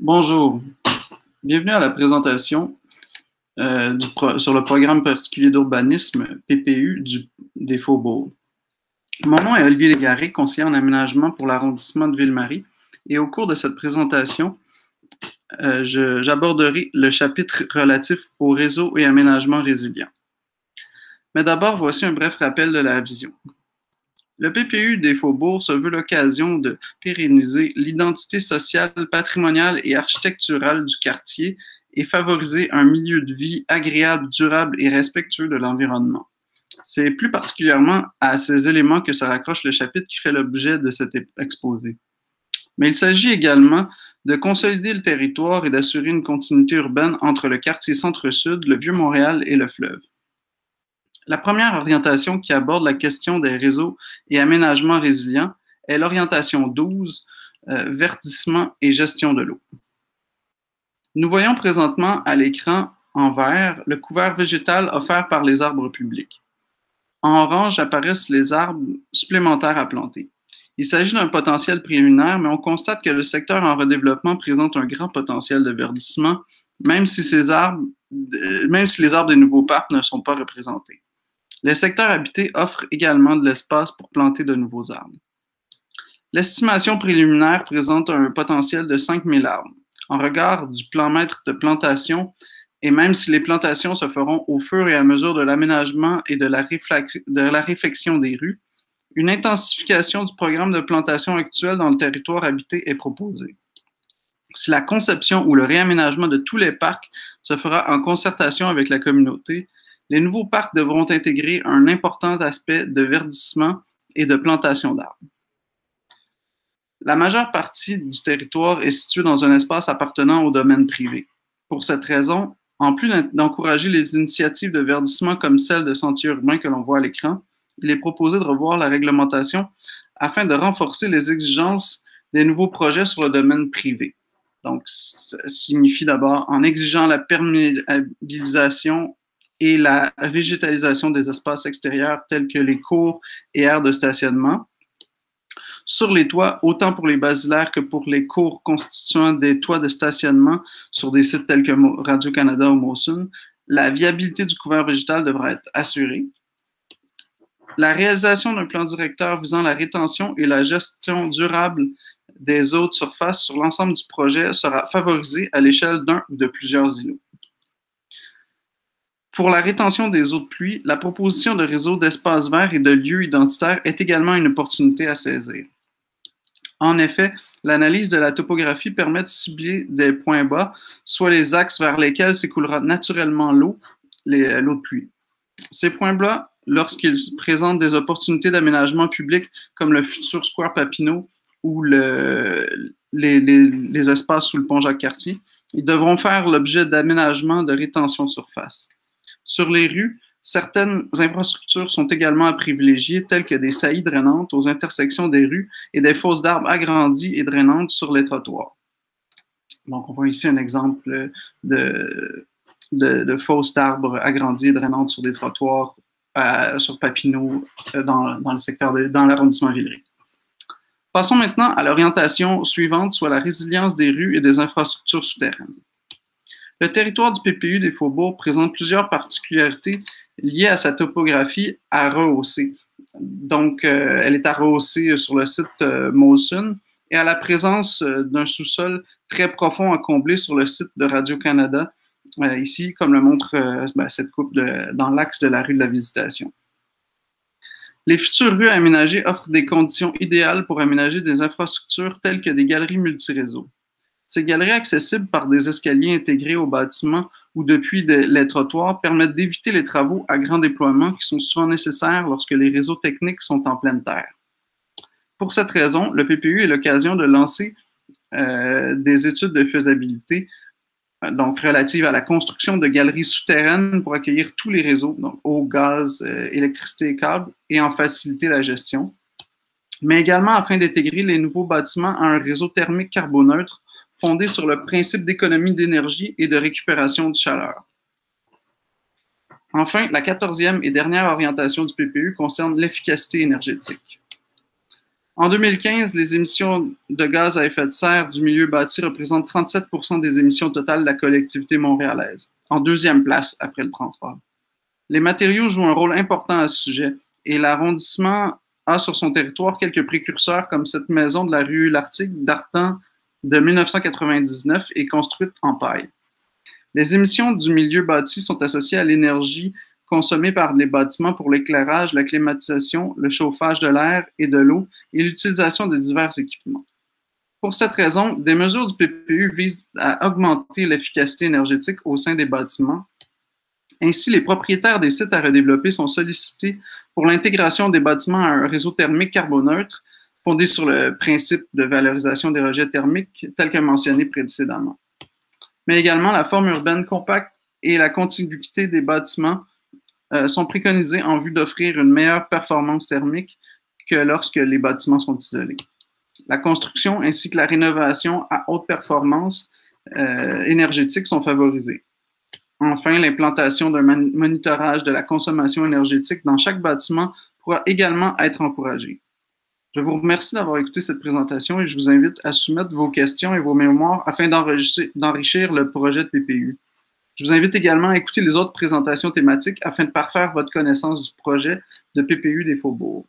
Bonjour, bienvenue à la présentation sur le programme particulier d'urbanisme PPU des Faubourgs. Mon nom est Olivier Légaré, conseiller en aménagement pour l'arrondissement de Ville-Marie, et au cours de cette présentation, j'aborderai le chapitre relatif au réseau et aménagement résilient. Mais d'abord, voici un bref rappel de la vision. Le PPU des Faubourgs se veut l'occasion de pérenniser l'identité sociale, patrimoniale et architecturale du quartier et favoriser un milieu de vie agréable, durable et respectueux de l'environnement. C'est plus particulièrement à ces éléments que se raccroche le chapitre qui fait l'objet de cet exposé. Mais il s'agit également de consolider le territoire et d'assurer une continuité urbaine entre le quartier centre-sud, le Vieux-Montréal et le fleuve. La première orientation qui aborde la question des réseaux et aménagements résilients est l'orientation 12, verdissement et gestion de l'eau. Nous voyons présentement à l'écran en vert le couvert végétal offert par les arbres publics. En orange apparaissent les arbres supplémentaires à planter. Il s'agit d'un potentiel préliminaire, mais on constate que le secteur en redéveloppement présente un grand potentiel de verdissement, même si les arbres des nouveaux parcs ne sont pas représentés. Les secteurs habités offrent également de l'espace pour planter de nouveaux arbres. L'estimation préliminaire présente un potentiel de 5 000 arbres. En regard du plan maître de plantation, et même si les plantations se feront au fur et à mesure de l'aménagement et de la réfection des rues, une intensification du programme de plantation actuel dans le territoire habité est proposée. Si la conception ou le réaménagement de tous les parcs se fera en concertation avec la communauté, les nouveaux parcs devront intégrer un important aspect de verdissement et de plantation d'arbres. La majeure partie du territoire est située dans un espace appartenant au domaine privé. Pour cette raison, en plus d'encourager les initiatives de verdissement comme celle de sentiers urbains que l'on voit à l'écran, il est proposé de revoir la réglementation afin de renforcer les exigences des nouveaux projets sur le domaine privé. Donc, ça signifie d'abord en exigeant la perméabilisation et la végétalisation des espaces extérieurs tels que les cours et aires de stationnement. Sur les toits, autant pour les basilaires que pour les cours constituant des toits de stationnement sur des sites tels que Radio-Canada ou Molson, la viabilité du couvert végétal devra être assurée. La réalisation d'un plan directeur visant la rétention et la gestion durable des eaux de surface sur l'ensemble du projet sera favorisée à l'échelle d'un ou de plusieurs îlots. Pour la rétention des eaux de pluie, la proposition de réseaux d'espaces verts et de lieux identitaires est également une opportunité à saisir. En effet, l'analyse de la topographie permet de cibler des points bas, soit les axes vers lesquels s'écoulera naturellement l'eau de pluie. Ces points bas, lorsqu'ils présentent des opportunités d'aménagement public comme le futur Square Papineau ou les espaces sous le pont Jacques-Cartier, ils devront faire l'objet d'aménagements de rétention de surface. Sur les rues, certaines infrastructures sont également à privilégier, telles que des saillies drainantes aux intersections des rues et des fosses d'arbres agrandies et drainantes sur les trottoirs. Donc, on voit ici un exemple de fosses d'arbres agrandies et drainantes sur des trottoirs sur Papineau dans le secteur dans l'arrondissement Villeray. Passons maintenant à l'orientation suivante, soit la résilience des rues et des infrastructures souterraines. Le territoire du PPU des Faubourgs présente plusieurs particularités liées à sa topographie à rehausser. Donc, elle est à rehausser sur le site Molson et à la présence d'un sous-sol très profond à combler sur le site de Radio-Canada, ici, comme le montre cette coupe dans l'axe de la rue de la Visitation. Les futures rues à aménager offrent des conditions idéales pour aménager des infrastructures telles que des galeries multiréseaux. Ces galeries accessibles par des escaliers intégrés au bâtiment ou depuis les trottoirs permettent d'éviter les travaux à grand déploiement qui sont souvent nécessaires lorsque les réseaux techniques sont en pleine terre. Pour cette raison, le PPU est l'occasion de lancer des études de faisabilité, donc relatives à la construction de galeries souterraines pour accueillir tous les réseaux, donc eau, gaz, électricité et câbles, et en faciliter la gestion, mais également afin d'intégrer les nouveaux bâtiments à un réseau thermique carboneutre fondé sur le principe d'économie d'énergie et de récupération de chaleur. Enfin, la 14e et dernière orientation du PPU concerne l'efficacité énergétique. En 2015, les émissions de gaz à effet de serre du milieu bâti représentent 37 des émissions totales de la collectivité montréalaise, en deuxième place après le transport. Les matériaux jouent un rôle important à ce sujet et l'arrondissement a sur son territoire quelques précurseurs comme cette maison de la rue L'Artigue datant de 1999 et construite en paille. Les émissions du milieu bâti sont associées à l'énergie consommée par les bâtiments pour l'éclairage, la climatisation, le chauffage de l'air et de l'eau et l'utilisation de divers équipements. Pour cette raison, des mesures du PPU visent à augmenter l'efficacité énergétique au sein des bâtiments. Ainsi, les propriétaires des sites à redévelopper sont sollicités pour l'intégration des bâtiments à un réseau thermique carboneutre fondé sur le principe de valorisation des rejets thermiques tel que mentionné précédemment. Mais également, la forme urbaine compacte et la contiguïté des bâtiments sont préconisés en vue d'offrir une meilleure performance thermique que lorsque les bâtiments sont isolés. La construction ainsi que la rénovation à haute performance énergétique sont favorisées. Enfin, l'implantation d'un monitorage de la consommation énergétique dans chaque bâtiment pourra également être encouragée. Je vous remercie d'avoir écouté cette présentation et je vous invite à soumettre vos questions et vos mémoires afin d'enrichir le projet de PPU. Je vous invite également à écouter les autres présentations thématiques afin de parfaire votre connaissance du projet de PPU des Faubourgs.